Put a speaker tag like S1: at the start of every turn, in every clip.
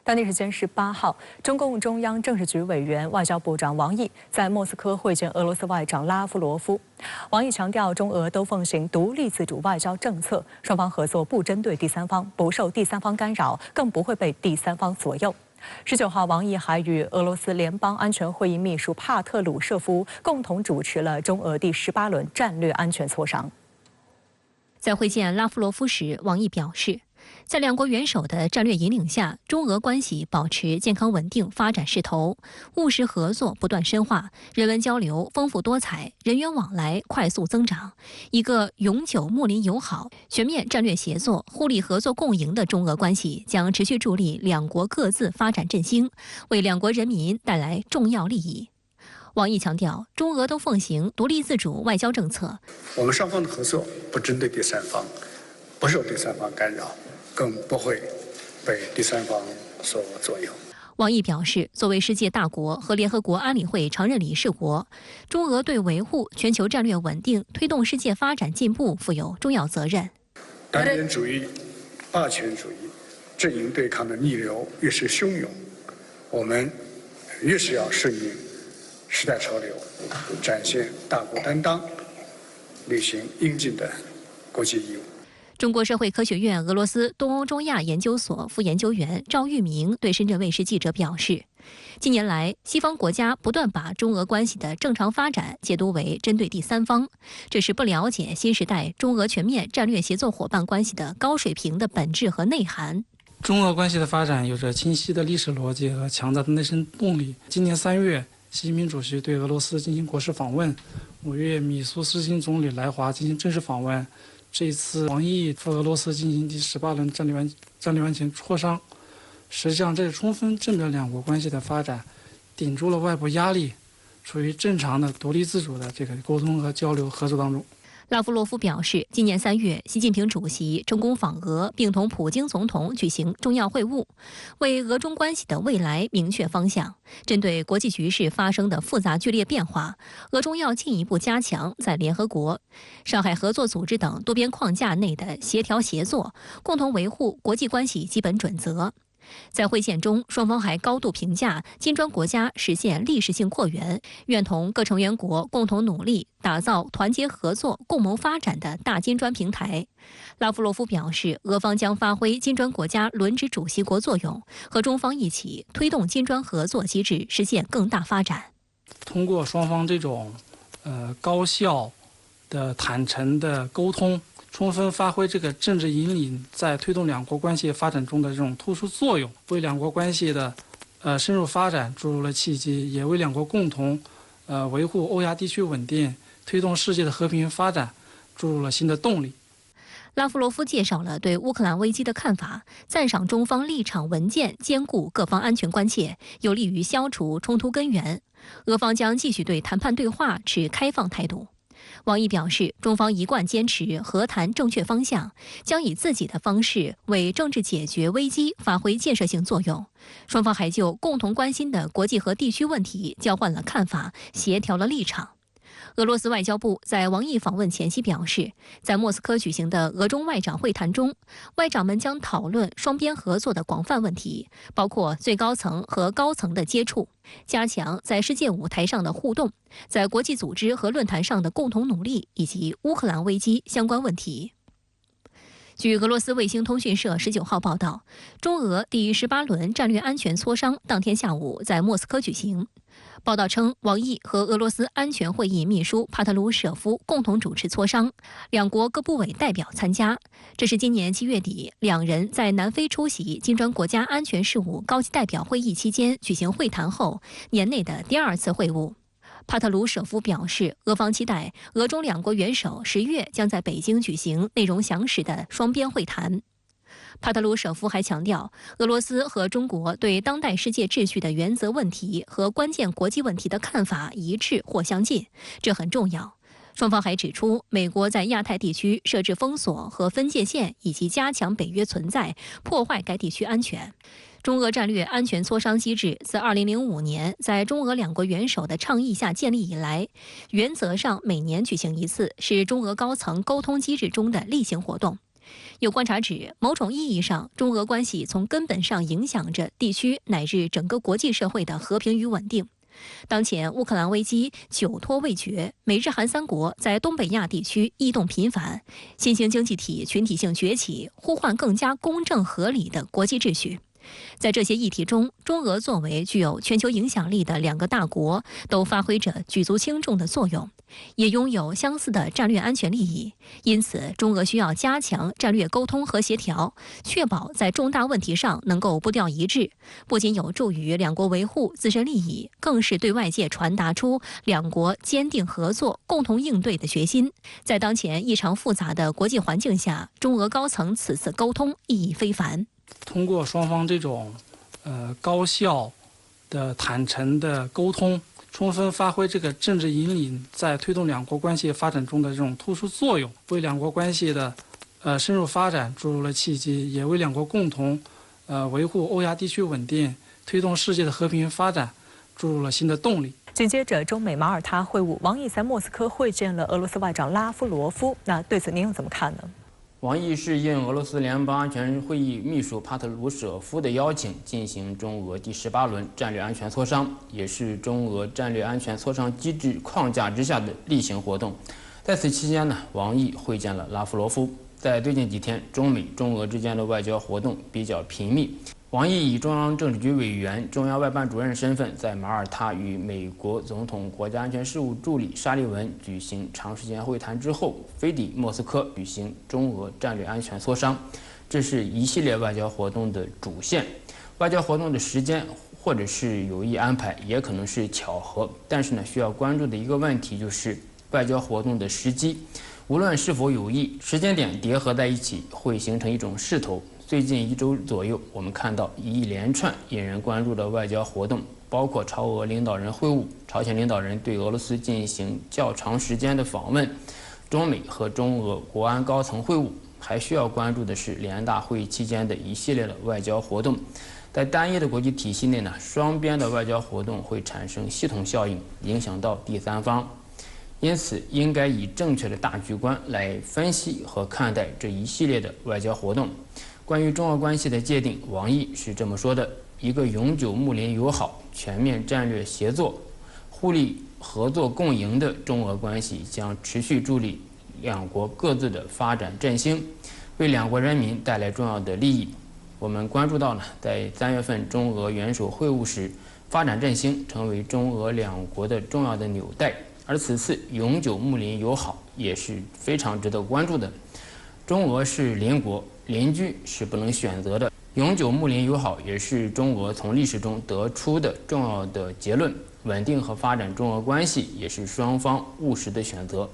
S1: 当地时间18号，中共中央政治局委员、外交部长王毅在莫斯科会见俄罗斯外长拉夫罗夫。王毅强调，中俄都奉行独立自主外交政策，双方合作不针对第三方，不受第三方干扰，更不会被第三方左右。19号，王毅还与俄罗斯联邦安全会议秘书帕特鲁舍夫共同主持了中俄第18轮战略安全磋商。
S2: 在会见拉夫罗夫时，王毅表示，在两国元首的战略引领下，中俄关系保持健康稳定发展势头，务实合作不断深化，人文交流丰富多彩，人员往来快速增长。一个永久睦邻友好、全面战略协作、互利合作共赢的中俄关系将持续助力两国各自发展振兴，为两国人民带来重要利益。王毅强调，中俄都奉行独立自主外交政策，
S3: 我们双方的合作不针对第三方，不受第三方干扰，更不会被第三方所左右。
S2: 王毅表示，作为世界大国和联合国安理会常任理事国，中俄对维护全球战略稳定、推动世界发展进步负有重要责任。
S3: 单边主义、霸权主义、阵营对抗的逆流越是汹涌，我们越是要顺应时代潮流，展现大国担当，履行应尽的国际义务。
S2: 中国社会科学院俄罗斯东欧中亚研究所副研究员赵玉明对深圳卫视记者表示，近年来，西方国家不断把中俄关系的正常发展解读为针对第三方，这是不了解新时代中俄全面战略协作伙伴关系的高水平的本质和内涵。
S4: 中俄关系的发展有着清晰的历史逻辑和强大的内生动力。今年3月，习近平主席对俄罗斯进行国事访问，5月米苏斯金总理来华进行正式访问。这一次，王毅赴俄罗斯进行第18轮战略安全磋商，实际上这是充分证明两国关系的发展顶住了外部压力，处于正常的独立自主的这个沟通和交流合作当中。
S2: 拉夫罗夫表示，今年3月，习近平主席成功访俄，并同普京总统举行重要会晤，为俄中关系的未来明确方向。针对国际局势发生的复杂剧烈变化，俄中要进一步加强在联合国、上海合作组织等多边框架内的协调协作，共同维护国际关系基本准则。在会见中，双方还高度评价金砖国家实现历史性扩员，愿同各成员国共同努力，打造团结合作、共谋发展的大金砖平台。拉夫罗夫表示，俄方将发挥金砖国家轮值主席国作用，和中方一起推动金砖合作机制实现更大发展。
S4: 通过双方这种高效的、坦诚的沟通，充分发挥这个政治引领在推动两国关系发展中的这种突出作用，为两国关系的深入发展注入了契机，也为两国共同维护欧亚地区稳定、推动世界的和平发展注入了新的动力。
S2: 拉夫罗夫介绍了对乌克兰危机的看法，赞赏中方立场稳健，兼顾各方安全关切，有利于消除冲突根源。俄方将继续对谈判对话持开放态度。王毅表示，中方一贯坚持和谈正确方向，将以自己的方式为政治解决危机发挥建设性作用。双方还就共同关心的国际和地区问题交换了看法，协调了立场。俄罗斯外交部在王毅访问前夕表示，在莫斯科举行的俄中外长会谈中，外长们将讨论双边合作的广泛问题，包括最高层和高层的接触，加强在世界舞台上的互动，在国际组织和论坛上的共同努力，以及乌克兰危机相关问题。据俄罗斯卫星通讯社19号报道，中俄第18轮战略安全磋商当天下午在莫斯科举行。报道称，王毅和俄罗斯安全会议秘书帕特鲁舍夫共同主持磋商，两国各部委代表参加。这是今年7月底两人在南非出席金砖国家安全事务高级代表会议期间举行会谈后，年内的第2次会晤。帕特鲁舍夫表示，俄方期待俄中两国元首10月将在北京举行内容详实的双边会谈。帕特鲁舍夫还强调，俄罗斯和中国对当代世界秩序的原则问题和关键国际问题的看法一致或相近，这很重要。双方还指出，美国在亚太地区设置封锁和分界线，以及加强北约存在，破坏该地区安全。中俄战略安全磋商机制自2005年在中俄两国元首的倡议下建立以来，原则上每年举行一次，是中俄高层沟通机制中的例行活动。有观察指，某种意义上，中俄关系从根本上影响着地区乃至整个国际社会的和平与稳定。当前乌克兰危机久拖未决，美日韩三国在东北亚地区异动频繁，新兴经济体群体性崛起，呼唤更加公正合理的国际秩序。在这些议题中，中俄作为具有全球影响力的两个大国，都发挥着举足轻重的作用，也拥有相似的战略安全利益。因此，中俄需要加强战略沟通和协调，确保在重大问题上能够步调一致，不仅有助于两国维护自身利益，更是对外界传达出两国坚定合作、共同应对的决心。在当前异常复杂的国际环境下，中俄高层此次沟通意义非凡。
S4: 通过双方这种高效的坦诚的沟通，充分发挥这个政治引领在推动两国关系发展中的这种突出作用，为两国关系的深入发展注入了契机，也为两国共同维护欧亚地区稳定、推动世界的和平发展注入了新的动力。
S1: 紧接着中美马耳他会晤，王毅在莫斯科会见了俄罗斯外长拉夫罗夫。那对此您又怎么看呢？
S5: 王毅是应俄罗斯联邦安全会议秘书帕特鲁舍夫的邀请，进行中俄第18轮战略安全磋商，也是中俄战略安全磋商机制框架之下的例行活动。在此期间呢，王毅会见了拉夫罗夫。在最近几天，中美、中俄之间的外交活动比较频密。王毅以中央政治局委员、中央外办主任身份，在马耳他与美国总统国家安全事务助理沙利文举行长时间会谈之后，飞抵莫斯科举行中俄战略安全磋商。这是一系列外交活动的主线。外交活动的时间或者是有意安排，也可能是巧合。但是呢，需要关注的一个问题就是外交活动的时机，无论是否有意，时间点叠合在一起，会形成一种势头。最近1周左右，我们看到一连串引人关注的外交活动，包括朝俄领导人会晤、朝鲜领导人对俄罗斯进行较长时间的访问、中美和中俄国安高层会晤。还需要关注的是联大会议期间的一系列的外交活动。在单一的国际体系内呢，双边的外交活动会产生系统效应，影响到第三方。因此，应该以正确的大局观来分析和看待这一系列的外交活动。关于中俄关系的界定，王毅是这么说的：一个永久睦邻友好、全面战略协作、互利合作共赢的中俄关系将持续助力两国各自的发展振兴，为两国人民带来重要的利益。我们关注到呢，在3月份中俄元首会晤时，发展振兴成为中俄两国的重要的纽带，而此次永久睦邻友好也是非常值得关注的。中俄是邻国，邻居是不能选择的。永久睦邻友好也是中俄从历史中得出的重要的结论。稳定和发展中俄关系也是双方务实的选择。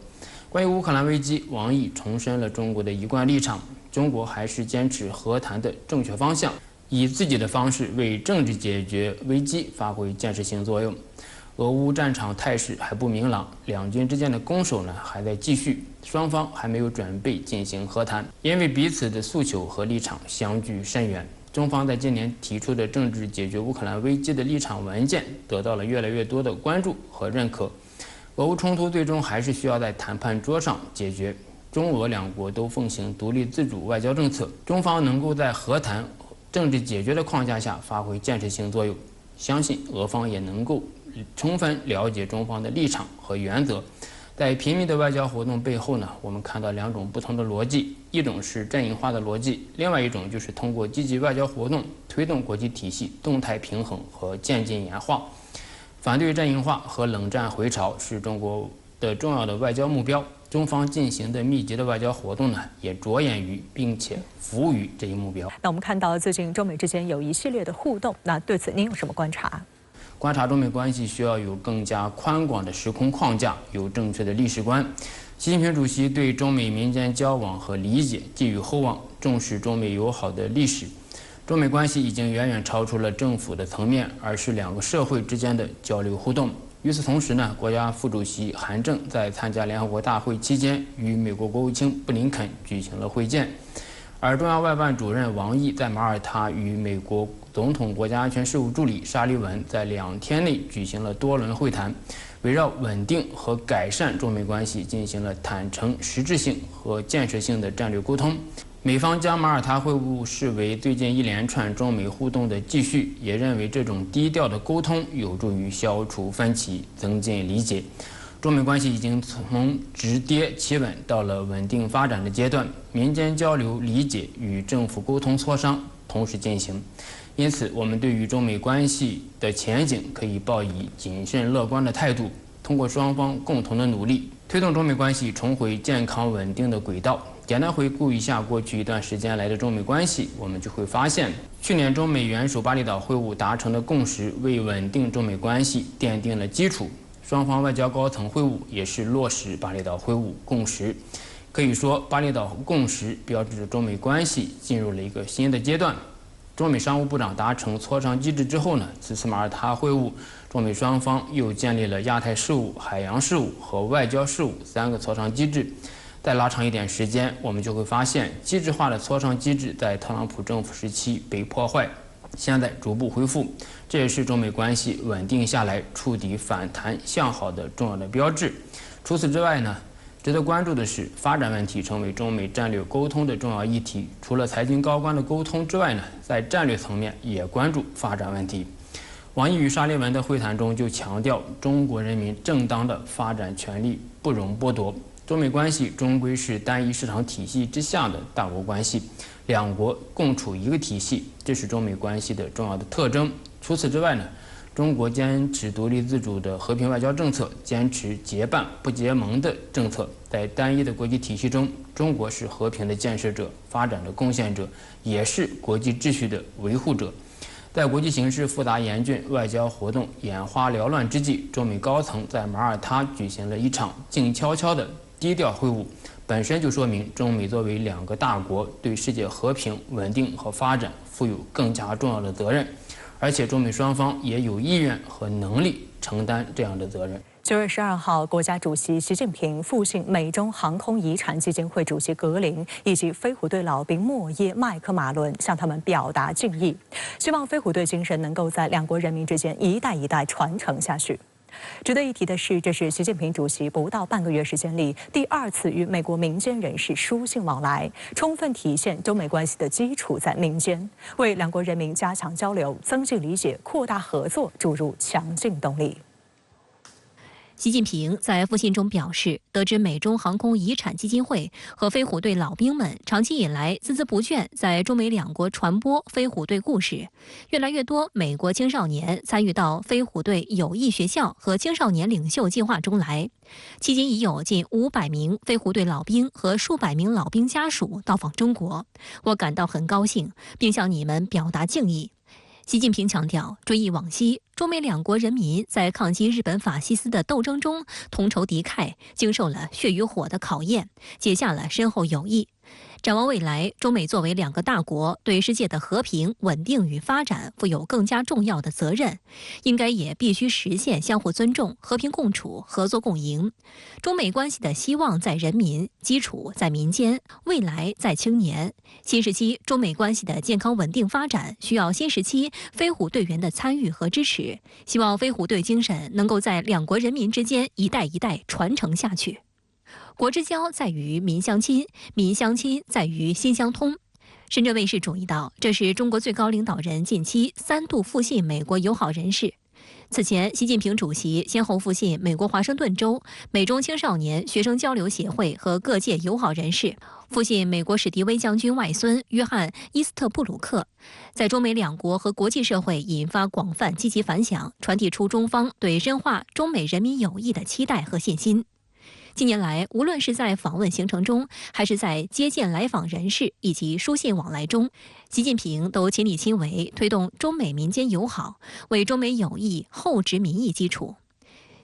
S5: 关于乌克兰危机，王毅重申了中国的一贯立场：中国还是坚持和谈的正确方向，以自己的方式为政治解决危机发挥建设性作用。俄乌战场态势还不明朗，两军之间的攻守呢还在继续，双方还没有准备进行和谈，因为彼此的诉求和立场相距甚远。中方在今年提出的政治解决乌克兰危机的立场文件得到了越来越多的关注和认可。俄乌冲突最终还是需要在谈判桌上解决。中俄两国都奉行独立自主外交政策，中方能够在和谈、政治解决的框架下发挥建设性作用，相信俄方也能够充分了解中方的立场和原则。在频密的外交活动背后呢，我们看到2种不同的逻辑，一种是阵营化的逻辑，另外一种就是通过积极外交活动推动国际体系动态平衡和渐进演化。反对阵营化和冷战回潮是中国的重要的外交目标，中方进行的密集的外交活动呢，也着眼于并且服务于这一目标。
S1: 那我们看到最近中美之间有一系列的互动，那对此您有什么观察？
S5: 观察中美关系需要有更加宽广的时空框架，有正确的历史观。习近平主席对中美民间交往和理解寄予厚望，重视中美友好的历史。中美关系已经远远超出了政府的层面，而是两个社会之间的交流互动。与此同时呢，国家副主席韩正在参加联合国大会期间与美国国务卿布林肯举行了会见，而中央外办主任王毅在马耳他与美国总统国家安全事务助理沙利文在2天内举行了多轮会谈，围绕稳定和改善中美关系进行了坦诚、实质性和建设性的战略沟通。美方将马耳他会晤视为最近一连串中美互动的继续，也认为这种低调的沟通有助于消除分歧，增进理解。中美关系已经从止跌企稳到了稳定发展的阶段，民间交流理解与政府沟通磋商同时进行。因此，我们对于中美关系的前景可以抱以谨慎乐观的态度，通过双方共同的努力，推动中美关系重回健康稳定的轨道。简单回顾一下过去一段时间来的中美关系，我们就会发现，去年中美元首巴厘岛会晤达成的共识，为稳定中美关系奠定了基础。双方外交高层会晤也是落实巴厘岛会晤共识。可以说，巴厘岛共识标志着中美关系进入了一个新的阶段。中美商务部长达成磋商机制之后呢，此次马耳他会晤，中美双方又建立了亚太事务、海洋事务和外交事务3个磋商机制。再拉长一点时间，我们就会发现，机制化的磋商机制在特朗普政府时期被破坏，现在逐步恢复，这也是中美关系稳定下来、触底反弹向好的重要的标志。除此之外呢，值得关注的是，发展问题成为中美战略沟通的重要议题。除了财经高官的沟通之外呢，在战略层面也关注发展问题。王毅与沙利文的会谈中就强调，中国人民正当的发展权利不容剥夺。中美关系终归是单一市场体系之下的大国关系，两国共处一个体系，这是中美关系的重要的特征。除此之外呢，中国坚持独立自主的和平外交政策，坚持结伴不结盟的政策。在单一的国际体系中，中国是和平的建设者、发展的贡献者，也是国际秩序的维护者。在国际形势复杂严峻、外交活动眼花缭乱之际，中美高层在马耳他举行了一场静悄悄的低调会晤，本身就说明中美作为2个大国，对世界和平、稳定和发展负有更加重要的责任，而且中美双方也有意愿和能力承担这样的责任。
S1: 9月12号，国家主席习近平复信美中航空遗产基金会主席格林以及飞虎队老兵莫耶、麦克马伦，向他们表达敬意，希望飞虎队精神能够在2国人民之间一代一代传承下去。值得一提的是，这是习近平主席不到半个月时间里第2次与美国民间人士书信往来，充分体现中美关系的基础在民间，为2国人民加强交流、增进理解、扩大合作注入强劲动力。
S2: 习近平在复信中表示，得知美中航空遗产基金会和飞虎队老兵们长期以来孜孜不倦在中美2国传播飞虎队故事，越来越多美国青少年参与到飞虎队友谊学校和青少年领袖计划中来，迄今已有近500名飞虎队老兵和数百名老兵家属到访中国，我感到很高兴，并向你们表达敬意。习近平强调，追忆往昔，中美2国人民在抗击日本法西斯的斗争中同仇敌忾，经受了血与火的考验，结下了深厚友谊。展望未来，中美作为2个大国，对世界的和平、稳定与发展负有更加重要的责任，应该也必须实现相互尊重、和平共处、合作共赢。中美关系的希望在人民，基础在民间，未来在青年。新时期中美关系的健康稳定发展，需要新时期飞虎队员的参与和支持。希望飞虎队精神能够在2国人民之间一代一代传承下去。国之交在于民相亲，民相亲在于心相通。深圳卫视注意到，这是中国最高领导人近期3度复信美国友好人士。此前，习近平主席先后复信美国华盛顿州美中青少年学生交流协会和各界友好人士，复信美国史迪威将军外孙约翰·伊斯特布鲁克，在中美2国和国际社会引发广泛积极反响，传递出中方对深化中美人民友谊的期待和信心。近年来，无论是在访问行程中，还是在接见来访人士以及书信往来中，习近平都亲力亲为，推动中美民间友好，为中美友谊厚植民意基础。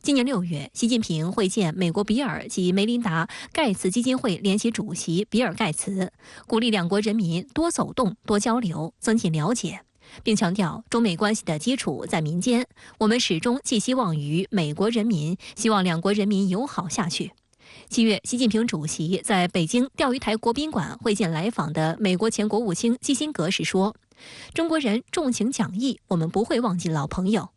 S2: 今年6月，习近平会见美国比尔及梅琳达·盖茨基金会联席主席比尔·盖茨，鼓励2国人民多走动、多交流，增进了解，并强调中美关系的基础在民间，我们始终寄希望于美国人民，希望2国人民友好下去。7月，习近平主席在北京钓鱼台国宾馆会见来访的美国前国务卿基辛格时说：“中国人重情讲义，我们不会忘记老朋友。”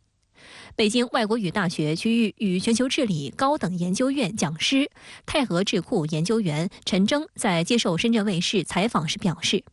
S2: 北京外国语大学区域与全球治理高等研究院讲师、泰俄智库研究员陈征在接受深圳卫视采访时表示，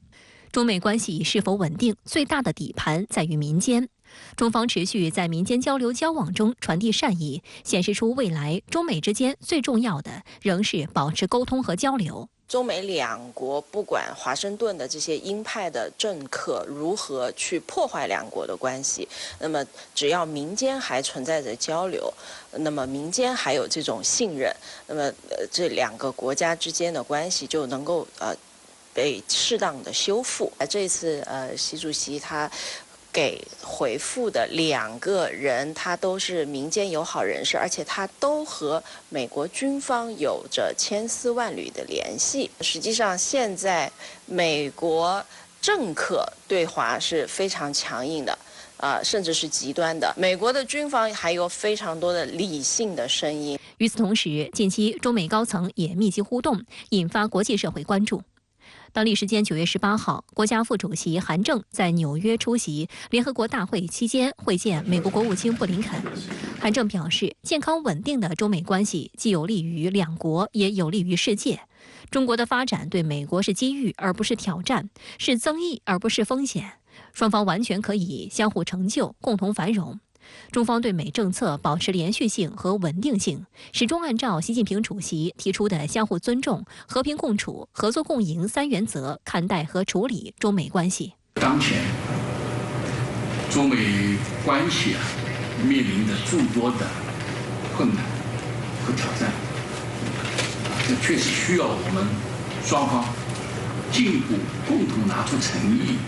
S2: 中美关系是否稳定，最大的底盘在于民间。中方持续在民间交流交往中传递善意，显示出未来中美之间最重要的仍是保持沟通和交流。
S6: 中美两国不管华盛顿的这些鹰派的政客如何去破坏两国的关系，那么只要民间还存在着交流，那么民间还有这种信任，那么这两个国家之间的关系就能够被适当的修复。这次习主席他给回复的2个人，他都是民间友好人士，而且他都和美国军方有着千丝万缕的联系。实际上，现在美国政客对华是非常强硬的，甚至是极端的。美国的军方还有非常多的理性的声音。
S2: 与此同时，近期中美高层也密集互动，引发国际社会关注。当地时间9月18号，国家副主席韩正在纽约出席联合国大会期间会见美国国务卿布林肯。韩正表示，健康稳定的中美关系既有利于两国，也有利于世界。中国的发展对美国是机遇而不是挑战，是增益而不是风险。双方完全可以相互成就，共同繁荣。中方对美政策保持连续性和稳定性，始终按照习近平主席提出的相互尊重、和平共处、合作共赢3原则看待和处理中美关系。
S7: 当前，中美关系面临着诸多的困难和挑战，这确实需要我们双方进一步共同拿出诚意，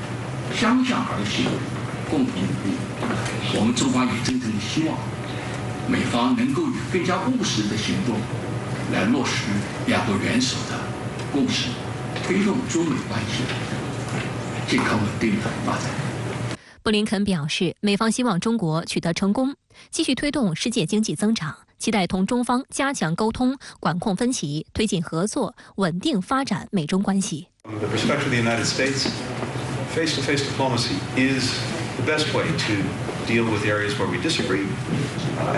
S7: 相向而行，共同努力。我们中方也真诚希望美方能够以更加务实的行动来落实两国元首的共识，推动中美关系健康稳定的发展。
S2: 布林肯表示，美方希望中国取得成功，继续推动世界经济增长，期待同中方加强沟通，管控分歧，推进合作，稳定发展美中关系。
S8: From the perspective of the United States, face-to-face diplomacy is the best way to deal with areas where we disagree,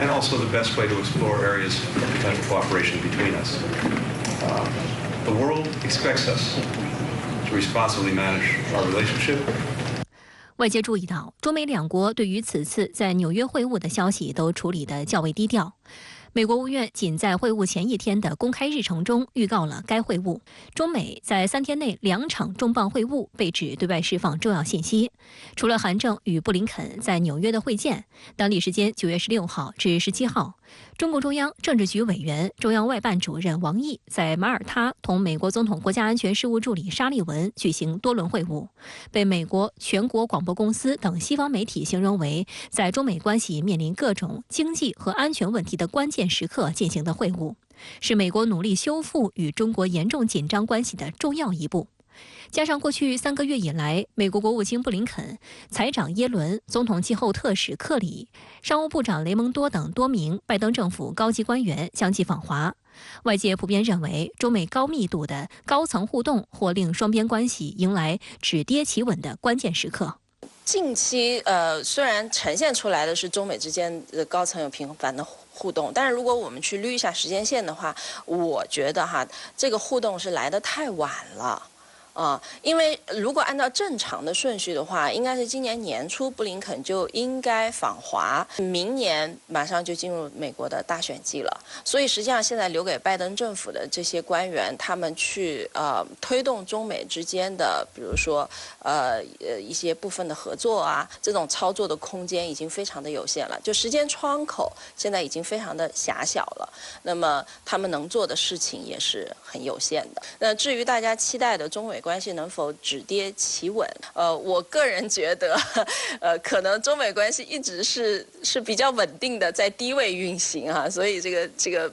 S8: and also the best way to explore areas of potential cooperation between us. The world expects us to responsibly manage our relationship.
S2: 外界注意到，中美两国对于此次在纽约会晤的消息都处理得较为低调。美国务院仅在会晤前一天的公开日程中预告了该会晤。中美在3天内2场重磅会晤被指对外释放重要信息。除了韩正与布林肯在纽约的会见，当地时间9月16号至17号，中共中央政治局委员、中央外办主任王毅在马耳他同美国总统国家安全事务助理沙利文举行多轮会晤，被美国全国广播公司等西方媒体形容为在中美关系面临各种经济和安全问题的关键时刻进行的会晤，是美国努力修复与中国严重紧张关系的重要一步。加上过去3个月以来，美国国务卿布林肯、财长耶伦、总统气候特使克里、商务部长雷蒙多等多名拜登政府高级官员相继访华，外界普遍认为，中美高密度的高层互动或令双边关系迎来止跌企稳的关键时刻。
S6: 近期虽然呈现出来的是中美之间的高层有频繁的互动，但是如果我们去捋一下时间线的话，我觉得这个互动是来得太晚了。因为如果按照正常的顺序的话，应该是今年年初布林肯就应该访华，明年马上就进入美国的大选季了。所以实际上现在留给拜登政府的这些官员，他们去推动中美之间的，比如说一些部分的合作啊，这种操作的空间已经非常的有限了，就时间窗口现在已经非常的狭小了。那么他们能做的事情也是很有限的。那至于大家期待的中美关系能否止跌企稳？我个人觉得，可能中美关系一直是比较稳定的，在低位运行所以这个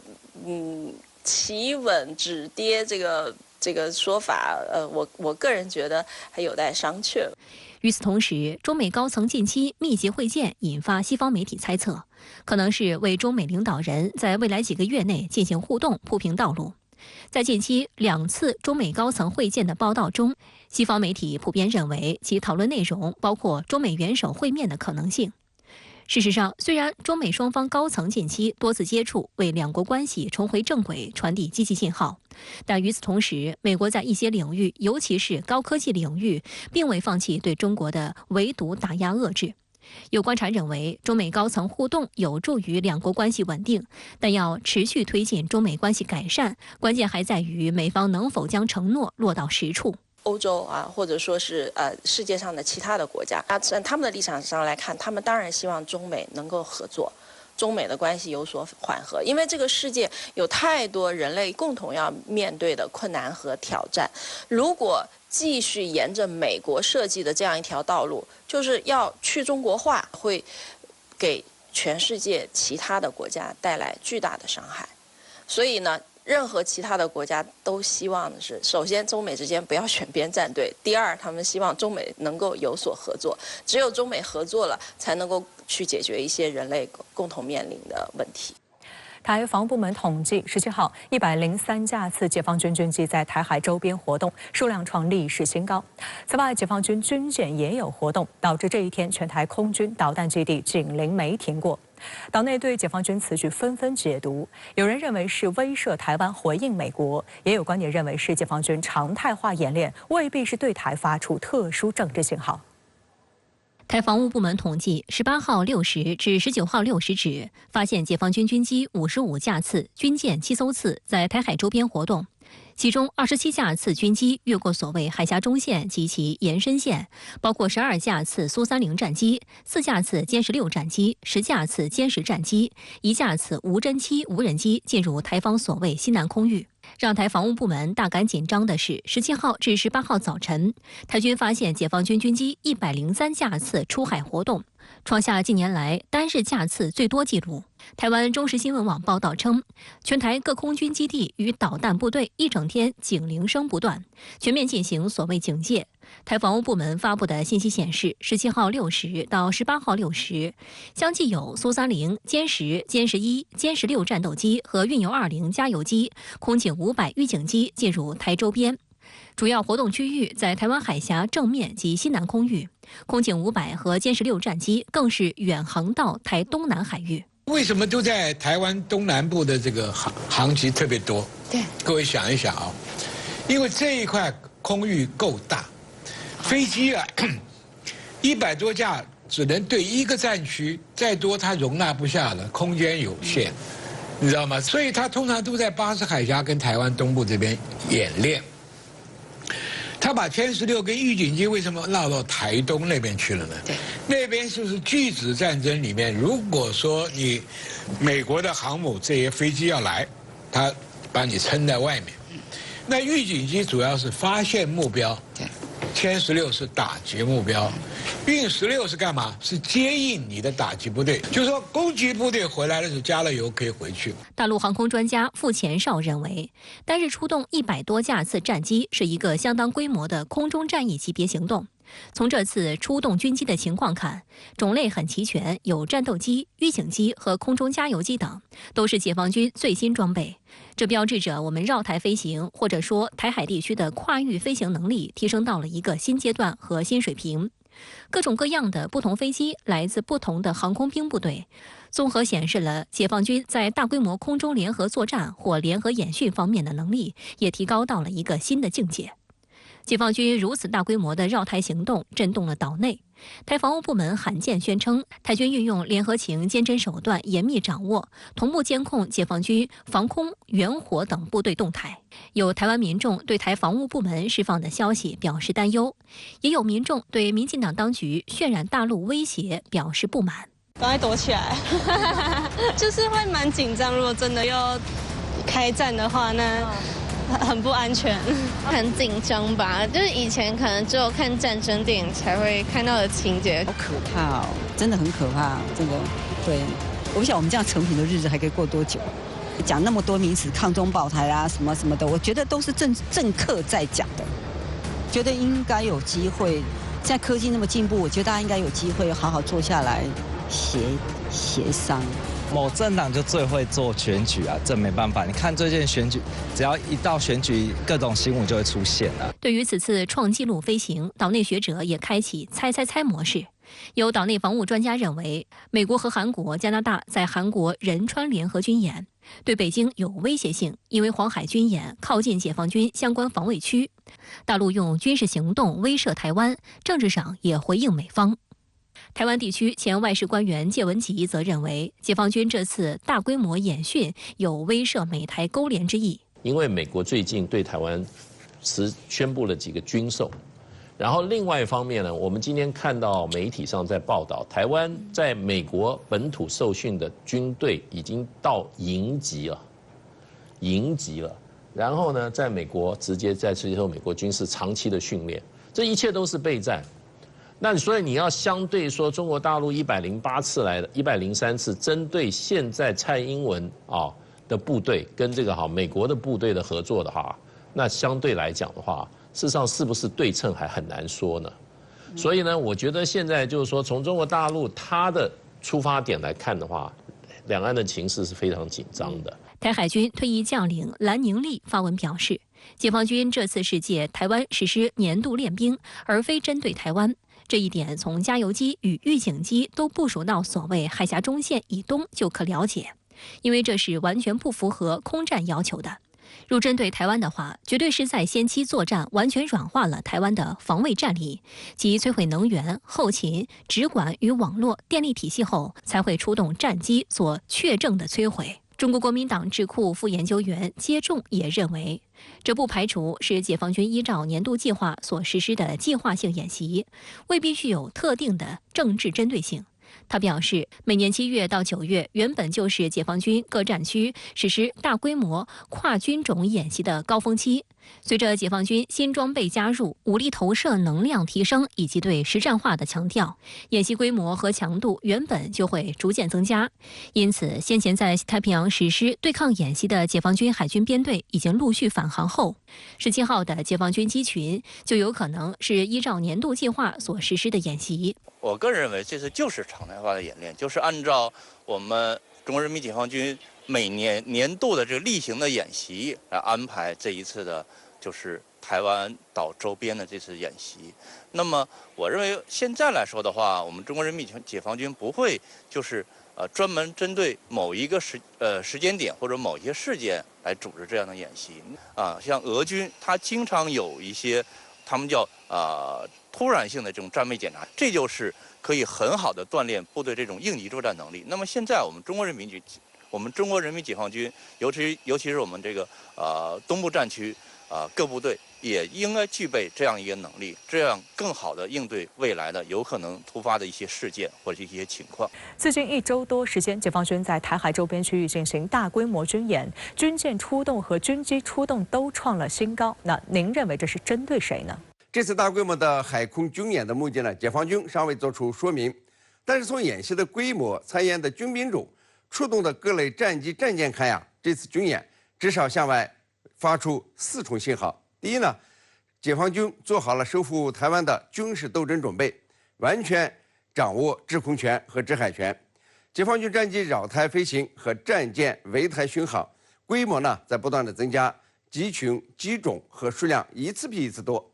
S6: 企稳止跌这个说法，我个人觉得还有待商榷。
S2: 与此同时，中美高层近期密集会见引发西方媒体猜测，可能是为中美领导人在未来几个月内进行互动铺平道路。在近期2次中美高层会见的报道中，西方媒体普遍认为其讨论内容包括中美元首会面的可能性。事实上，虽然中美双方高层近期多次接触，为两国关系重回正轨传递积极信号，但与此同时，美国在一些领域，尤其是高科技领域，并未放弃对中国的围堵打压遏制。有观察认为，中美高层互动有助于两国关系稳定，但要持续推进中美关系改善，关键还在于美方能否将承诺落到实处。
S6: 欧洲啊，或者说是世界上的其他的国家，从他们的立场上来看，他们当然希望中美能够合作，中美的关系有所缓和，因为这个世界有太多人类共同要面对的困难和挑战。如果继续沿着美国设计的这样一条道路，就是要去中国化，会给全世界其他的国家带来巨大的伤害。所以呢，任何其他的国家都希望的是，首先中美之间不要选边站队，第二，他们希望中美能够有所合作，只有中美合作了，才能够去解决一些人类共同面临的问题。
S1: 台防部门统计，17号103架次解放军军机在台海周边活动，数量创历史新高。此外，解放军军舰也有活动，导致这一天全台空军导弹基地警铃没停过。岛内对解放军此举纷纷解读，有人认为是威慑台湾回应美国，也有观点认为是解放军常态化演练，未必是对台发出特殊政治信号。
S2: 台防务部门统计，18号6时至19号6时止，发现解放军军机55架次、军舰7艘次在台海周边活动。其中27架次军机越过所谓海峡中线及其延伸线，包括12架次苏30战机、4架次歼16战机、10架次歼10战机、1架次无侦七无人机进入台方所谓西南空域。让台防务部门大感紧张的是，17号至18号早晨，台军发现解放军军机103架次出海活动，创下近年来单日架次最多纪录。台湾中时新闻网报道称，全台各空军基地与导弹部队一整天警铃声不断，全面进行所谓警戒。台防务部门发布的信息显示，17号6时到18号6时，相继有苏30、歼10、歼11、歼16战斗机和运油20加油机、空警500预警机进入台周边。主要活动区域在台湾海峡正面及西南空域，空警500和歼16战机更是远航到台东南海域。
S9: 为什么都在台湾东南部的这个航级特别多？
S10: 对，
S9: 各位想一想啊，因为这一块空域够大，飞机啊100多架只能对一个战区，再多它容纳不下了，空间有限，你知道吗？所以它通常都在巴士海峡跟台湾东部这边演练。他把歼16跟预警机为什么绕到台东那边去了呢？
S10: 对，
S9: 那边就是拒止战争里面，如果说你美国的航母这些飞机要来，他把你撑在外面。那预警机主要是发现目标，
S10: 对，
S9: 歼16是打击目标，运16是干嘛？是接应你的打击部队，就是说攻击部队回来的时候加了油可以回去。
S2: 大陆航空专家傅前绍认为，单日出动100多架次战机是一个相当规模的空中战役级别行动。从这次出动军机的情况看，种类很齐全，有战斗机、预警机和空中加油机等，都是解放军最新装备。这标志着我们绕台飞行，或者说台海地区的跨域飞行能力提升到了一个新阶段和新水平。各种各样的不同飞机来自不同的航空兵部队，综合显示了解放军在大规模空中联合作战或联合演训方面的能力也提高到了一个新的境界。解放军如此大规模的绕台行动震动了岛内，台防务部门罕见宣称，台军运用联合情监侦手段严密掌握，同步监控解放军防空、远火等部队动态。有台湾民众对台防务部门释放的消息表示担忧，也有民众对民进党当局渲染大陆威胁表示不满。
S11: 赶快躲起来，就是会蛮紧张。如果真的要开战的话，那很不安全，
S12: 很紧张吧？就是以前可能只有看战争电影才会看到的情节，
S10: 好可怕哦，真的很可怕，真的。对，我不晓得我们这样成品的日子还可以过多久。讲那么多名词，抗中保台啊，什么什么的，我觉得都是政客在讲的。觉得应该有机会，现在科技那么进步，我觉得大家应该有机会好好坐下来协商。
S13: 某政党就最会做选举啊，这没办法。你看最近选举，只要一到选举，各种新闻就会出现了。
S2: 对于此次创纪录飞行，岛内学者也开启猜猜猜模式。有岛内防务专家认为，美国和韩国、加拿大在韩国仁川联合军演对北京有威胁性，因为黄海军演靠近解放军相关防卫区，大陆用军事行动威慑台湾，政治上也回应美方。台湾地区前外事官员介文吉则认为，解放军这次大规模演训有威慑美台勾连之意。
S14: 因为美国最近对台湾宣布了几个军售，然后另外一方面呢，我们今天看到媒体上在报道，台湾在美国本土受训的军队已经到营级了，然后呢，在美国直接在接受美国军事长期的训练，这一切都是备战。那所以你要相对说，中国大陆108次来的103次，针对现在蔡英文的部队跟这个美国的部队的合作的话，那相对来讲的话，事实上是不是对称还很难说呢？所以呢，我觉得现在就是说，从中国大陆它的出发点来看的话，两岸的情势是非常紧张的。
S2: 台海军退役将领蓝宁丽发文表示，解放军这次是借台湾实施年度练兵，而非针对台湾。这一点从加油机与预警机都部署到所谓海峡中线以东就可了解，因为这是完全不符合空战要求的。若针对台湾的话，绝对是在先期作战完全软化了台湾的防卫战力，即摧毁能源、后勤、直管与网络、电力体系后，才会出动战机做确证的摧毁。中国国民党智库副研究员接仲也认为，这不排除是解放军依照年度计划所实施的计划性演习，未必具有特定的政治针对性。他表示，每年7月到9月原本就是解放军各战区实施大规模跨军种演习的高峰期。随着解放军新装备加入、武力投射能量提升以及对实战化的强调，演习规模和强度原本就会逐渐增加。因此，先前在太平洋实施对抗演习的解放军海军编队已经陆续返航后，17号的解放军机群就有可能是依照年度计划所实施的演习。
S15: 我个人认为，这次就是常态化的演练，就是按照我们中国人民解放军每年度的这个例行的演习来安排这一次的，就是台湾岛周边的这次演习。那么，我认为现在来说的话，我们中国人民解放军不会就是专门针对某一个时间点或者某些事件来组织这样的演习像俄军，他经常有一些他们叫突然性的这种战备检查，这就是可以很好的锻炼部队这种应急作战能力。那么现在我们中国人民解放军，尤其是我们这个东部战区各部队也应该具备这样一个能力，这样更好的应对未来的有可能突发的一些事件或者一些情况。
S1: 最近1周多时间，解放军在台海周边区域进行大规模军演，军舰出动和军机出动都创了新高。那您认为这是针对谁呢？
S16: 这次大规模的海空军演的目的呢，解放军尚未做出说明，但是从演习的规模、参演的军兵种、出动的各类战机战舰看呀，这次军演至少向外发出4重信号。第一呢，解放军做好了收复台湾的军事斗争准备，完全掌握制空权和制海权。解放军战机扰台飞行和战舰围台巡航规模呢在不断的增加，机群、机种和数量一次比一次多。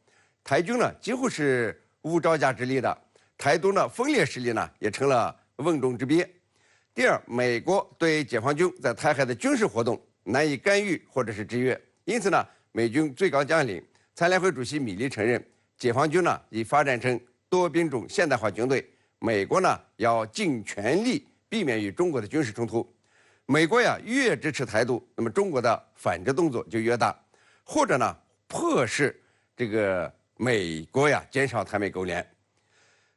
S16: 台军呢几乎是无招架之力的，台独呢分裂势力呢也成了瓮中之鳖。第二，美国对解放军在台海的军事活动难以干预或者是制约，因此呢，美军最高将领、参联会主席米利承认，解放军呢已发展成多兵种现代化军队，美国呢要尽全力避免与中国的军事冲突。美国呀越支持台独，那么中国的反制动作就越大，或者呢迫使这个美国呀减少台美勾连。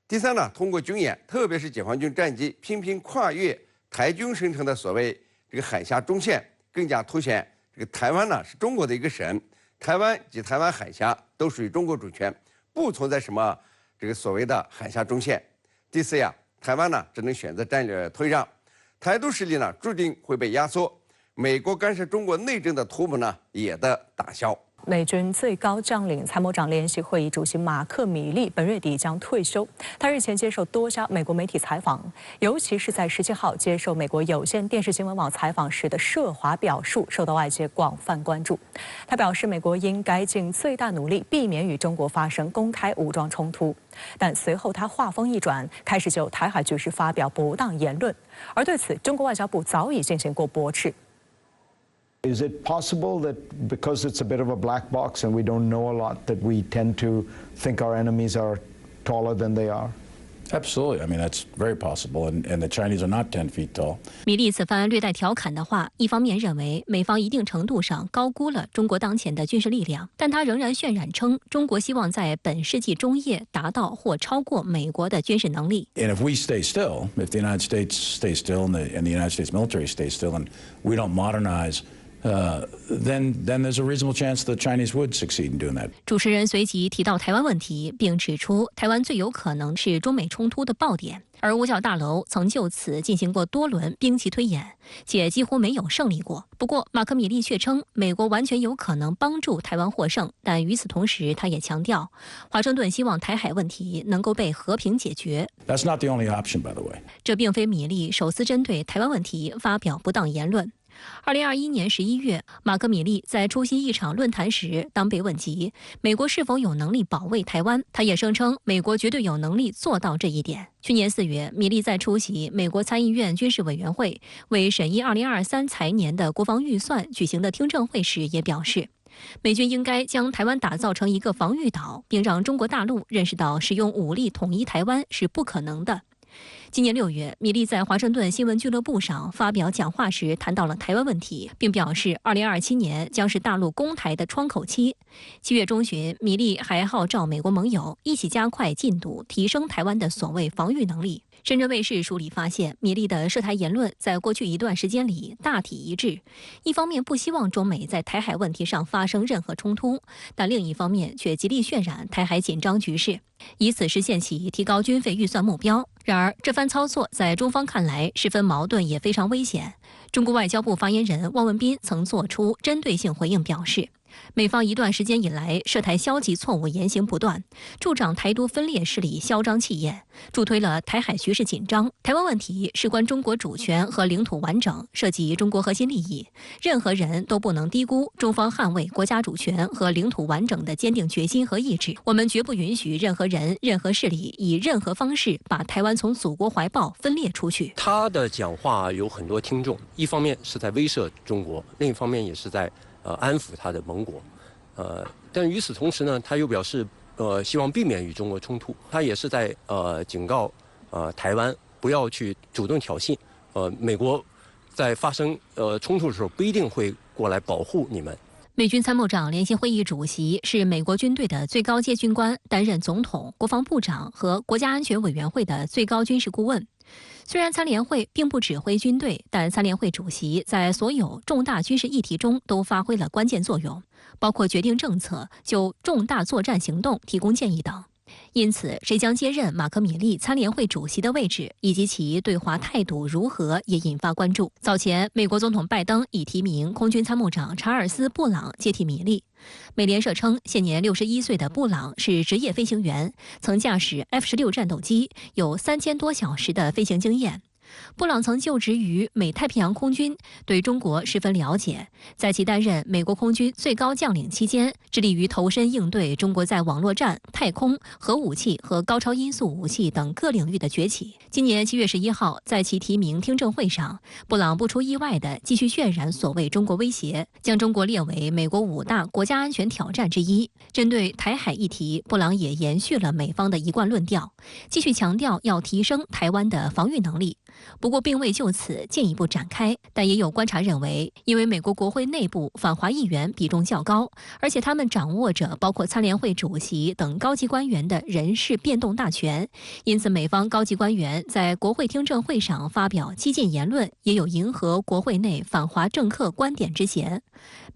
S16: 第三呢，通过军演，特别是解放军战机频频跨越台军生成的所谓这个海峡中线，更加凸显这个台湾呢是中国的一个省，台湾及台湾海峡都属于中国主权，不存在什么这个所谓的海峡中线。第四呀，台湾呢只能选择战略退让，台独势力呢注定会被压缩，美国干涉中国内政的图谋呢也得打消。
S1: 美军最高将领参谋长联席会议主席马克·米利本月底将退休。他日前接受多家美国媒体采访，尤其是在17号接受美国有线电视新闻网采访时的涉华表述，受到外界广泛关注。他表示，美国应该尽最大努力避免与中国发生公开武装冲突。但随后他话锋一转，开始就台海局势发表不当言论，而对此，中国外交部早已进行过驳斥。
S17: Is it possible that because it's a bit of a black box and we don't know a lot, that we tend to think our enemies are taller than they are?
S18: Absolutely. I mean, that's very possible, and the Chinese are not 10 feet tall.
S2: 米利此番略带调侃的话，一方面认为美方一定程度上高估了中国当前的军事力量，但他仍然渲染称中国希望在本世纪中叶达到或超过美国的军事能力。
S18: And if we stay still, if the United States stays still and the United States military stays still, and we don't modernize. Then there's a reasonable chance the Chinese would succeed in doing that.
S2: 主持人随即提到台湾问题，并指出台湾最有可能是中美冲突的爆点。而五角大楼曾就此进行过多轮兵棋推演，且几乎没有胜利过。不过，马克·米利却称美国完全有可能帮助台湾获胜，但与此同时，他也强调，华盛顿希望台海问题能够被和平解决。
S18: That's not the only option, by the way.
S2: 这并非米利首次针对台湾问题发表不当言论。2021年11月，马克·米利在出席一场论坛时，当被问及美国是否有能力保卫台湾，他也声称美国绝对有能力做到这一点。去年4月，米利在出席美国参议院军事委员会为审议2023财年的国防预算举行的听证会时，也表示，美军应该将台湾打造成一个防御岛，并让中国大陆认识到使用武力统一台湾是不可能的。今年6月，米利在华盛顿新闻俱乐部上发表讲话时谈到了台湾问题，并表示2027年将是大陆攻台的窗口期。7月中旬，米利还号召美国盟友一起加快进度，提升台湾的所谓防御能力。深圳卫视梳理发现，米利的涉台言论在过去一段时间里大体一致，一方面不希望中美在台海问题上发生任何冲突，但另一方面却极力渲染台海紧张局势，以此实现其提高军费预算目标。然而，这番操作在中方看来十分矛盾，也非常危险。中国外交部发言人汪文斌曾作出针对性回应，表示，美方一段时间以来涉台消极错误言行不断，助长台独分裂势力嚣张气焰，助推了台海局势紧张。台湾问题事关中国主权和领土完整，涉及中国核心利益，任何人都不能低估中方捍卫国家主权和领土完整的坚定决心和意志。我们绝不允许任何人、任何势力以任何方式把台湾从祖国怀抱分裂出去。
S19: 他的讲话有很多听众，一方面是在威慑中国，另一方面也是在安抚他的盟国，但与此同时呢，他又表示希望避免与中国冲突，他也是在警告台湾不要去主动挑衅，美国在发生冲突的时候不一定会过来保护你们。
S2: 美军参谋长联席会议主席是美国军队的最高阶军官，担任总统、国防部长和国家安全委员会的最高军事顾问。虽然参联会并不指挥军队，但参联会主席在所有重大军事议题中都发挥了关键作用，包括决定政策、就重大作战行动提供建议等。因此，谁将接任马克·米利参联会主席的位置，以及其对华态度如何，也引发关注。早前，美国总统拜登已提名空军参谋长查尔斯·布朗接替米利。美联社称，现年61岁的布朗是职业飞行员，曾驾驶 F-16战斗机，有3000多小时的飞行经验。布朗曾就职于美太平洋空军，对中国十分了解。在其担任美国空军最高将领期间，致力于投身应对中国在网络战、太空、核武器和高超音速武器等各领域的崛起。今年7月11号，在其提名听证会上，布朗不出意外地继续渲染所谓中国威胁，将中国列为美国5大国家安全挑战之一。针对台海议题，布朗也延续了美方的一贯论调，继续强调要提升台湾的防御能力。不过并未就此进一步展开，但也有观察认为，因为美国国会内部反华议员比重较高，而且他们掌握着包括参联会主席等高级官员的人事变动大权，因此美方高级官员在国会听证会上发表激进言论，也有迎合国会内反华政客观点之嫌。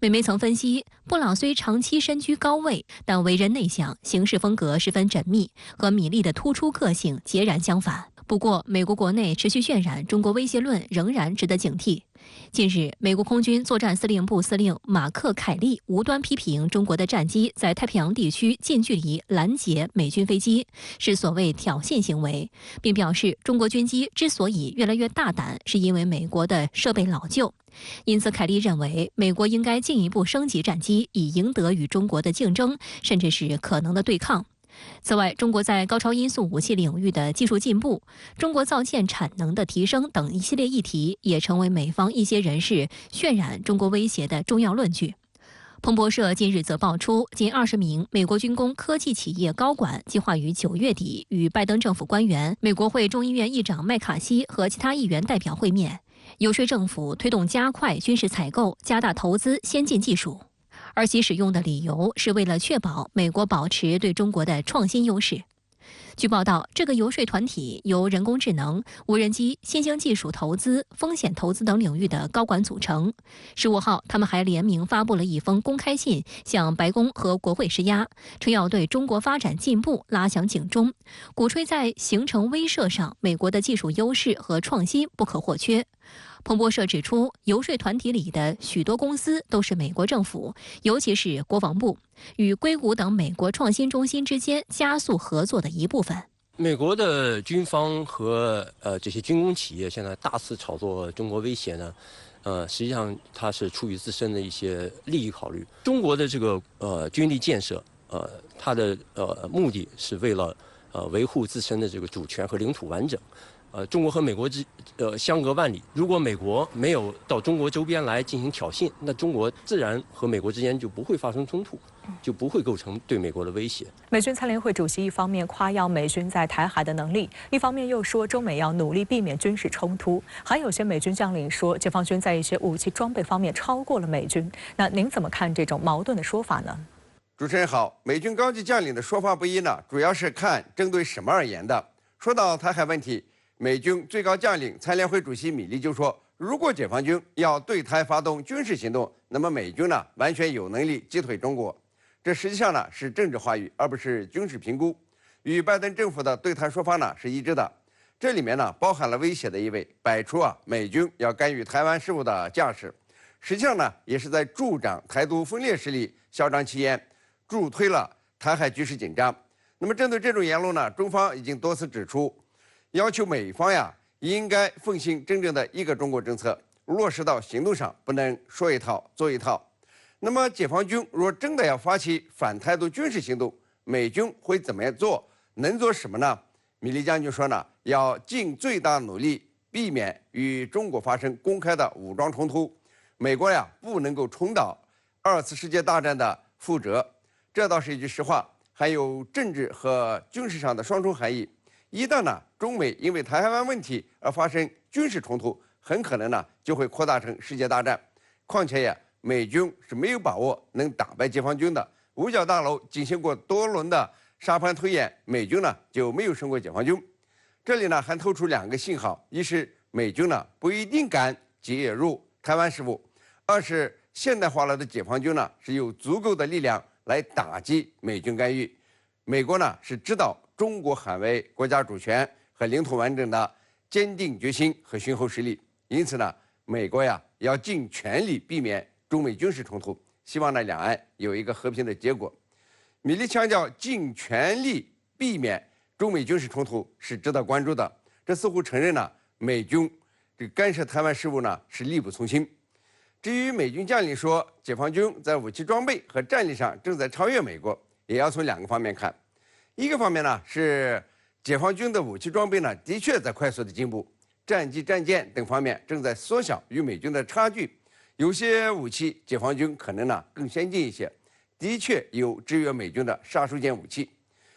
S2: 美媒曾分析，布朗虽长期身居高位，但为人内向，行事风格十分缜密，和米利的突出个性截然相反。不过，美国国内持续渲染中国威胁论仍然值得警惕。近日，美国空军作战司令部司令马克·凯利无端批评中国的战机在太平洋地区近距离拦截美军飞机，是所谓挑衅行为，并表示中国军机之所以越来越大胆，是因为美国的设备老旧。因此，凯利认为美国应该进一步升级战机，以赢得与中国的竞争，甚至是可能的对抗。此外，中国在高超音速武器领域的技术进步、中国造舰产能的提升等一系列议题，也成为美方一些人士渲染中国威胁的重要论据。彭博社近日则爆出，近20名美国军工科技企业高管计划于9月底与拜登政府官员、美国会众议院议长麦卡锡和其他议员代表会面，游说政府推动加快军事采购、加大投资先进技术。而其使用的理由是为了确保美国保持对中国的创新优势。据报道，这个游说团体由人工智能、无人机、新兴技术投资、风险投资等领域的高管组成。15号，他们还联名发布了一封公开信，向白宫和国会施压，称要对中国发展进步拉响警钟，鼓吹在形成威慑上，美国的技术优势和创新不可或缺。彭博社指出，游说团体里的许多公司都是美国政府，尤其是国防部，与硅谷等美国创新中心之间加速合作的一部分。
S19: 美国的军方和这些军工企业现在大肆炒作中国威胁呢，实际上它是出于自身的一些利益考虑。中国的这个军力建设，它的目的是为了维护自身的这个主权和领土完整。中国和美国相隔万里，如果美国没有到中国周边来进行挑衅，那中国自然和美国之间就不会发生冲突，就不会构成对美国的威胁。
S1: 美军参联会主席一方面夸耀美军在台海的能力，一方面又说中美要努力避免军事冲突。还有些美军将领说，解放军在一些武器装备方面超过了美军。那您怎么看这种矛盾的说法呢？
S16: 主持人好，美军高级将领的说法不一呢，主要是看针对什么而言的。说到台海问题，美军最高将领参联会主席米利就说，如果解放军要对台发动军事行动，那么美军呢完全有能力击退中国。这实际上呢是政治话语，而不是军事评估，与拜登政府的对台说法呢是一致的。这里面呢包含了威胁的意味，摆出美军要干预台湾事务的架势。实际上呢也是在助长台独分裂势力嚣张气焰，助推了台海局势紧张。那么针对这种言论呢，中方已经多次指出，要求美方应该奉行真正的一个中国政策，落实到行动上，不能说一套做一套。那么解放军若真的要发起反台独军事行动，美军会怎么样做？能做什么呢？米利将军说呢，要尽最大努力避免与中国发生公开的武装冲突。美国不能够重蹈2次世界大战的覆辙，这倒是一句实话，还有政治和军事上的双重含义。一旦中美因为台湾问题而发生军事冲突，很可能就会扩大成世界大战。况且美军是没有把握能打败解放军的。五角大楼进行过多轮的沙盘推演，美军就没有胜过解放军。这里还透出2个信号：一是美军不一定敢介入台湾事务；二是现代化了的解放军是有足够的力量来打击美军干预。美国是知道中国捍卫国家主权和领土完整的坚定决心和雄厚实力，因此美国要尽全力避免中美军事冲突，希望两岸有一个和平的结果。米利强调尽全力避免中美军事冲突是值得关注的，这似乎承认美军干涉台湾事务是力不从心。至于美军将领说解放军在武器装备和战力上正在超越美国，也要从2个方面看。一个方面是解放军的武器装备的确在快速的进步，战机、战舰等方面正在缩小与美军的差距。有些武器解放军可能更先进一些，的确有制约美军的杀手锏武器。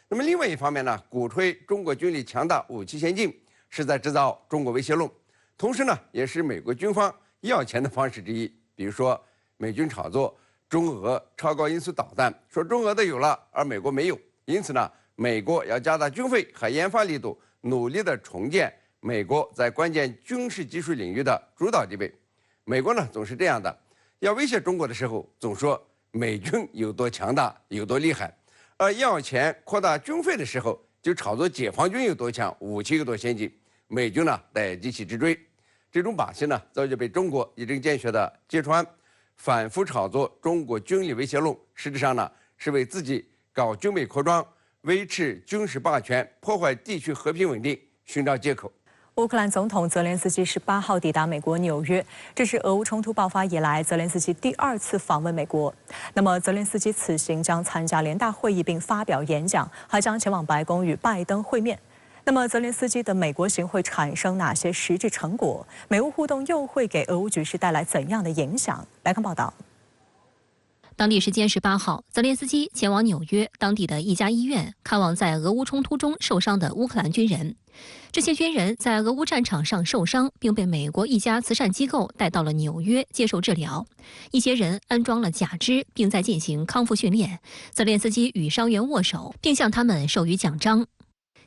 S16: 那么另外一方面鼓吹中国军力强大、武器先进，是在制造中国威胁论，同时也是美国军方要钱的方式之一。比如说美军炒作中俄超高音速导弹，说中俄的有了，而美国没有，因此美国要加大军费和研发力度，努力的重建美国在关键军事技术领域的主导地位。美国总是这样的，要威胁中国的时候，总说美军有多强大，有多厉害；而要钱扩大军费的时候，就炒作解放军有多强，武器有多先进。美军呢来急起直追。这种把戏呢，早就被中国一针见血地揭穿，反复炒作中国军力威胁论，实质上呢是为自己搞军备扩张、维持军事霸权、破坏地区和平稳定寻找借口。
S1: 乌克兰总统泽连斯基18号抵达美国纽约，这是俄乌冲突爆发以来泽连斯基第2次访问美国。那么，泽连斯基此行将参加联大会议并发表演讲，还将前往白宫与拜登会面。那么，泽连斯基的美国行会产生哪些实质成果？美乌互动又会给俄乌局势带来怎样的影响？来看报道。
S2: 当地时间18号，泽连斯基前往纽约当地的一家医院看望在俄乌冲突中受伤的乌克兰军人。这些军人在俄乌战场上受伤，并被美国一家慈善机构带到了纽约接受治疗。一些人安装了假肢，并在进行康复训练。泽连斯基与伤员握手，并向他们授予奖章。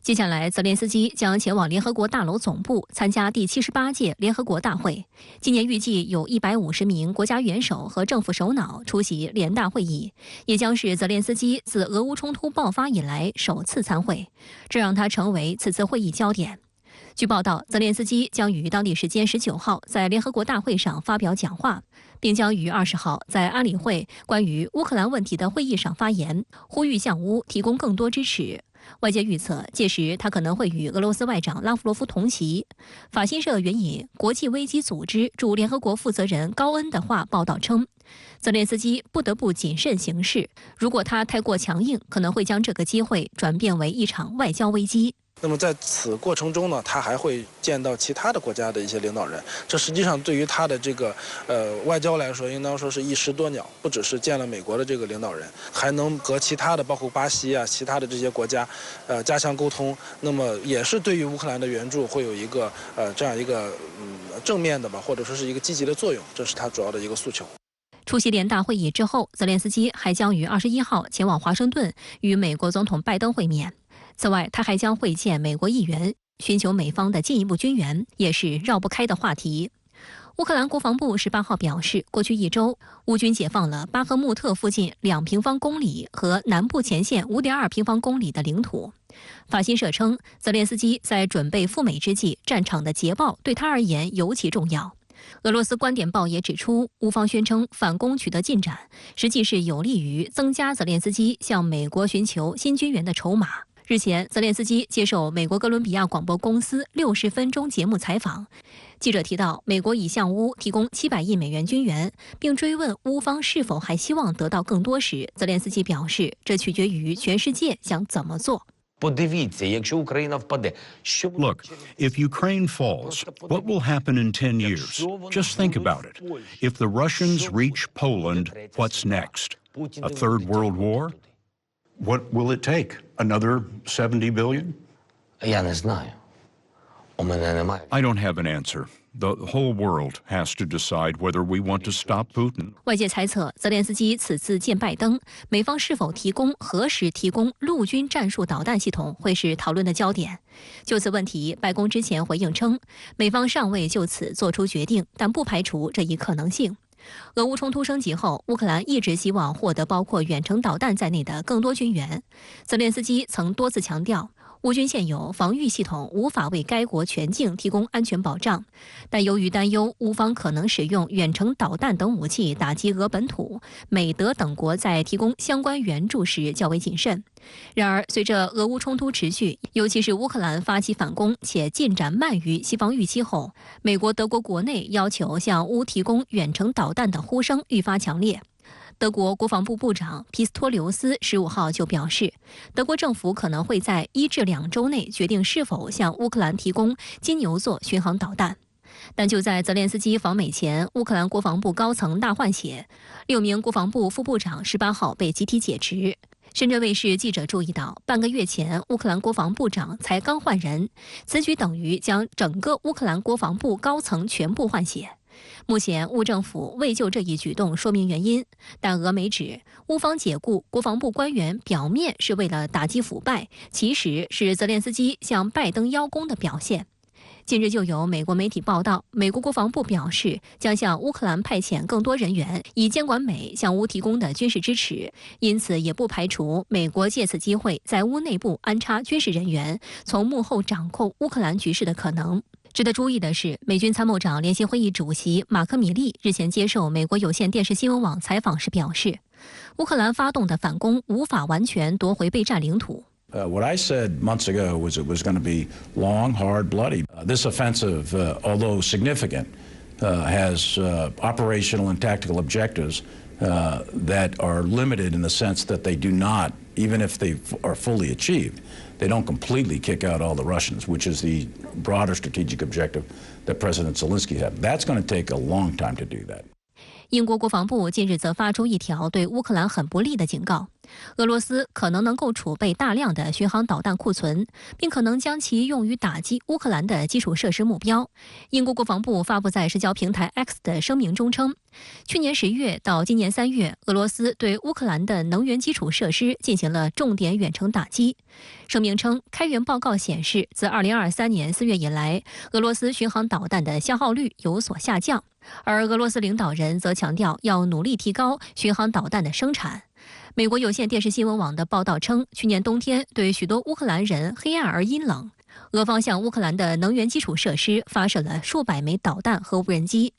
S2: 接下来，泽连斯基将前往联合国大楼总部参加第78届联合国大会。今年预计有150名国家元首和政府首脑出席联大会议，也将是泽连斯基自俄乌冲突爆发以来首次参会，这让他成为此次会议焦点。据报道，泽连斯基将于当地时间19号在联合国大会上发表讲话，并将于20号在安理会关于乌克兰问题的会议上发言，呼吁向乌提供更多支持。外界预测，届时他可能会与俄罗斯外长拉夫罗夫同席。法新社援引国际危机组织驻联合国负责人高恩的话报道称，泽连斯基不得不谨慎行事，如果他太过强硬，可能会将这个机会转变为一场外交危机。
S20: 那么在此过程中呢，他还会见到其他的国家的一些领导人，这实际上对于他的这个外交来说，应当说是一石多鸟，不只是见了美国的这个领导人，还能和其他的包括巴西啊、其他的这些国家加强沟通。那么也是对于乌克兰的援助会有一个这样一个正面的吧，或者说是一个积极的作用，这是他主要的一个诉求。
S2: 出席联大会议之后，泽连斯基还将于21号前往华盛顿与美国总统拜登会面。此外，他还将会见美国议员，寻求美方的进一步军援，也是绕不开的话题。乌克兰国防部18号表示，过去1周，乌军解放了巴赫穆特附近2平方公里和南部前线5.2平方公里的领土。法新社称，泽连斯基在准备赴美之际，战场的捷报对他而言尤其重要。俄罗斯观点报也指出，乌方宣称反攻取得进展，实际是有利于增加泽连斯基向美国寻求新军援的筹码。日前，泽连斯基接受美国哥伦比亚广播公司60分钟节目采访，记者提到，美国已向乌提供700亿美元军援，并追问乌方是否还希望得到更多时，泽连斯基表示，这取决于全世界想怎么做。
S21: Look, if Ukraine falls, what will happen in 10 years? Just think about it. If the Russians reach Poland, what's next? A third world war? What will it take? Another 70 billion?
S22: Я не знаю.
S21: I don't have an answer. The whole world has to decide whether we want to stop Putin.
S2: 外界猜测，泽连斯基此次见拜登，美方是否提供、何时提供陆军战术导弹系统会是讨论的焦点。就此问题，白宫之前回应称，美方尚未就此做出决定，但不排除这一可能性。俄乌冲突升级后，乌克兰一直希望获得包括远程导弹在内的更多军援。泽连斯基曾多次强调，乌军现有防御系统无法为该国全境提供安全保障，但由于担忧乌方可能使用远程导弹等武器打击俄本土，美德等国在提供相关援助时较为谨慎。然而，随着俄乌冲突持续，尤其是乌克兰发起反攻且进展慢于西方预期后，美国、德国国内要求向乌提供远程导弹的呼声愈发强烈。德国国防部部长皮斯托留斯15号就表示，德国政府可能会在1至2周内决定是否向乌克兰提供金牛座巡航导弹。但就在泽连斯基访美前，乌克兰国防部高层大换血，6名国防部副部长18号被集体解职。深圳卫视记者注意到，半个月前乌克兰国防部长才刚换人，此举等于将整个乌克兰国防部高层全部换血。目前乌政府未就这一举动说明原因，但俄媒指乌方解雇国防部官员表面是为了打击腐败，其实是泽连斯基向拜登邀功的表现。近日就有美国媒体报道，美国国防部表示将向乌克兰派遣更多人员，以监管美向乌提供的军事支持，因此也不排除美国借此机会在乌内部安插军事人员，从幕后掌控乌克兰局势的可能。值得注意的是，美军参谋长联席会议主席马克·米利日前接受美国有线电视新闻网采访时表示，乌克兰发动的反攻无法完全夺回被占领土。
S18: What I said months ago was it was going to be long, hard, bloody. This offensive, although significant, has operational and tactical objectives that are limited in the sense that they do not, even if they are fully achieved, they don't completely kick out all the Russians, which is the broader strategic objective that President Zelensky had. That's going to take a long time to do that.
S2: 英国国防部近日则发出一条对乌克兰很不利的警告，俄罗斯可能能够储备大量的巡航导弹库存，并可能将其用于打击乌克兰的基础设施目标。英国国防部发布在社交平台 X 的声明中称，去年10月到今年3月，俄罗斯对乌克兰的能源基础设施进行了重点远程打击。声明称，开源报告显示，自2023年4月以来，俄罗斯巡航导弹的消耗率有所下降。而俄罗斯领导人则强调要努力提高巡航导弹的生产。美国有线电视新闻网的报道称，去年冬天对许多乌克兰人黑暗而阴冷，俄方向乌克兰的能源基础设施发射了数百枚导弹和无人机。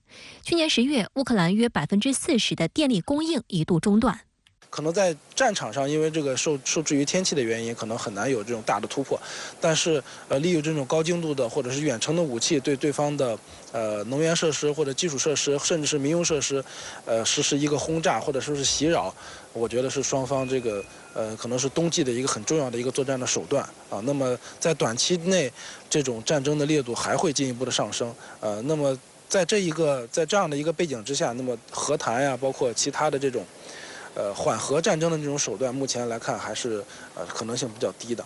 S2: 去年10月，乌克兰约40%的电力供应一度中断。
S20: 可能在战场上，因为这个受制于天气的原因，可能很难有这种大的突破。但是，利用这种高精度的或者是远程的武器，对对方的能源设施或者基础设施，甚至是民用设施，实施一个轰炸或者说是袭扰，我觉得是双方这个可能是冬季的一个很重要的一个作战的手段啊。那么在短期内，这种战争的烈度还会进一步的上升。那么在这样的一个背景之下，那么和谈呀，包括其他的这种缓和战争的这种手段，目前来看还是可能性比较低的。